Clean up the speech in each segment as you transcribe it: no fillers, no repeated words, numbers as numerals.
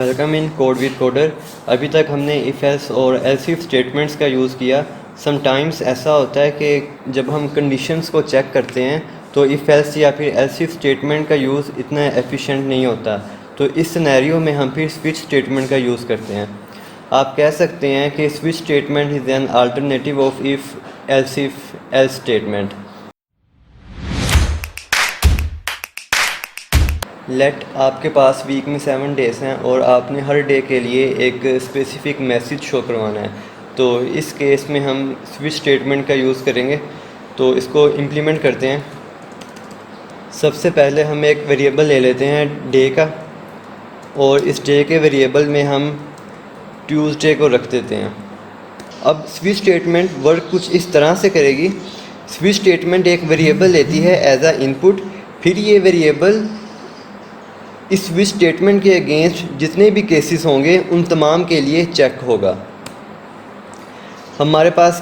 Welcome in code with coder. अभी तक हमने इफ़ एल्स और एल्स इफ स्टेटमेंट्स का यूज़ किया। समटाइम्स ऐसा होता है कि जब हम कंडीशंस को चेक करते हैं तो इफ़ एल्स या फिर एल्स इफ स्टेटमेंट का यूज़ इतना एफिशिएंट नहीं होता, तो इस सिनेरियो में हम फिर स्विच स्टेटमेंट का यूज़ करते हैं। आप कह सकते हैं कि switch statement is an alternative of if else statement. Let आपके पास वीक में 7 डेज़ हैं और आपने हर डे के लिए एक स्पेसिफ़िक मैसेज शो करवाना है, तो इस केस में हम स्विच स्टेटमेंट का यूज़ करेंगे। तो इसको इम्प्लीमेंट करते हैं। सबसे पहले हम एक वेरिएबल ले लेते हैं डे का, और इस डे के वेरिएबल में हम ट्यूसडे को रख देते हैं। अब स्विच स्टेटमेंट वर्क कुछ इस तरह से करेगी। स्विच स्टेटमेंट एक वेरिएबल लेती है एज आ इनपुट, फिर ये वेरिएबल इस स्विच स्टेटमेंट के अगेंस्ट जितने भी केसेस होंगे उन तमाम के लिए चेक होगा। हमारे पास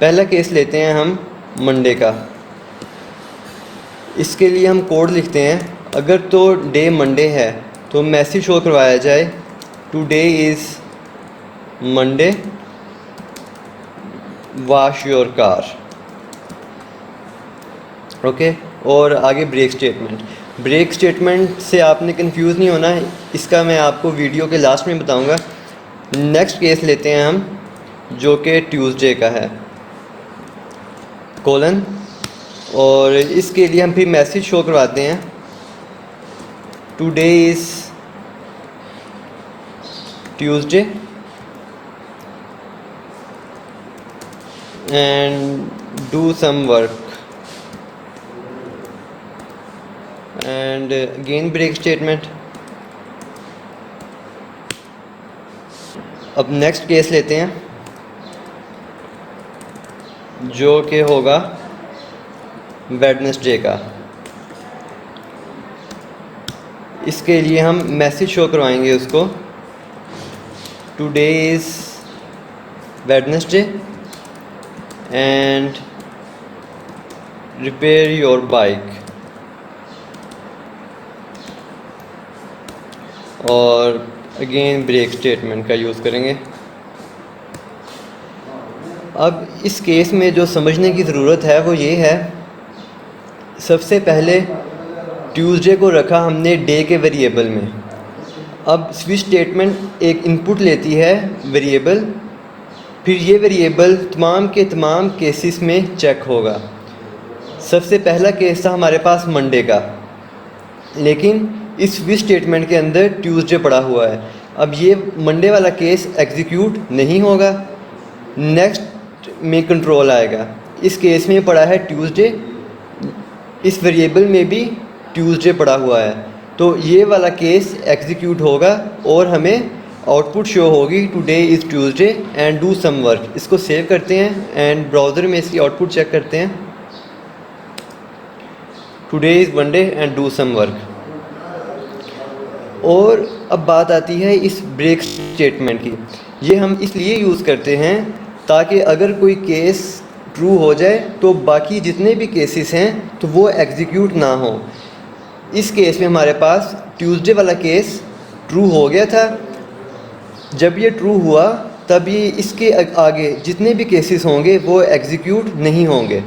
पहला केस लेते हैं हम मंडे का। इसके लिए हम कोड लिखते हैं। अगर तो डे मंडे है तो मैसेज शो करवाया जाए today is Monday, wash your car. Okay, और आगे ब्रेक स्टेटमेंट से आपने कंफ्यूज नहीं होना है, इसका मैं आपको वीडियो के लास्ट में बताऊंगा। नेक्स्ट केस लेते हैं हम जो कि ट्यूसडे का है, कोलन, और इसके लिए हम फिर मैसेज शो करवाते हैं today is Tuesday and do some work, and again break statement. अब नेक्स्ट केस लेते हैं जो कि होगा वेडनेसडे का। इसके लिए हम मैसेज शो करवाएंगे उसको today is Wednesday and repair your bike, और अगेन ब्रेक स्टेटमेंट का यूज़ करेंगे। अब इस केस में जो समझने की ज़रूरत है वो ये है, सबसे पहले ट्यूसडे को रखा हमने डे के वेरिएबल में। अब स्विच स्टेटमेंट एक इनपुट लेती है वेरिएबल, फिर ये वेरिएबल तमाम के तमाम केसेस में चेक होगा। सबसे पहला केस था हमारे पास मंडे का, लेकिन इस स्विच स्टेटमेंट के अंदर ट्यूसडे पड़ा हुआ है। अब ये मंडे वाला केस एग्जीक्यूट नहीं होगा, नेक्स्ट में कंट्रोल आएगा। इस केस में पड़ा है ट्यूसडे, इस वेरिएबल में भी ट्यूसडे पड़ा हुआ है, तो ये वाला केस एग्जीक्यूट होगा और हमें आउटपुट शो होगी today is Tuesday and do some work. इसको सेव करते हैं एंड ब्राउज़र में इसकी आउटपुट चेक करते हैं। Today is Monday and do some work. और अब बात आती है इस ब्रेक स्टेटमेंट की। ये हम इसलिए यूज़ करते हैं ताकि अगर कोई केस ट्रू हो जाए तो बाकी जितने भी केसेस हैं तो वो एग्जीक्यूट ना हो। इस केस में हमारे पास ट्यूसडे वाला केस ट्रू हो गया था। जब ये ट्रू हुआ तब ये इसके आगे जितने भी केसेस होंगे वो एग्जीक्यूट नहीं होंगे।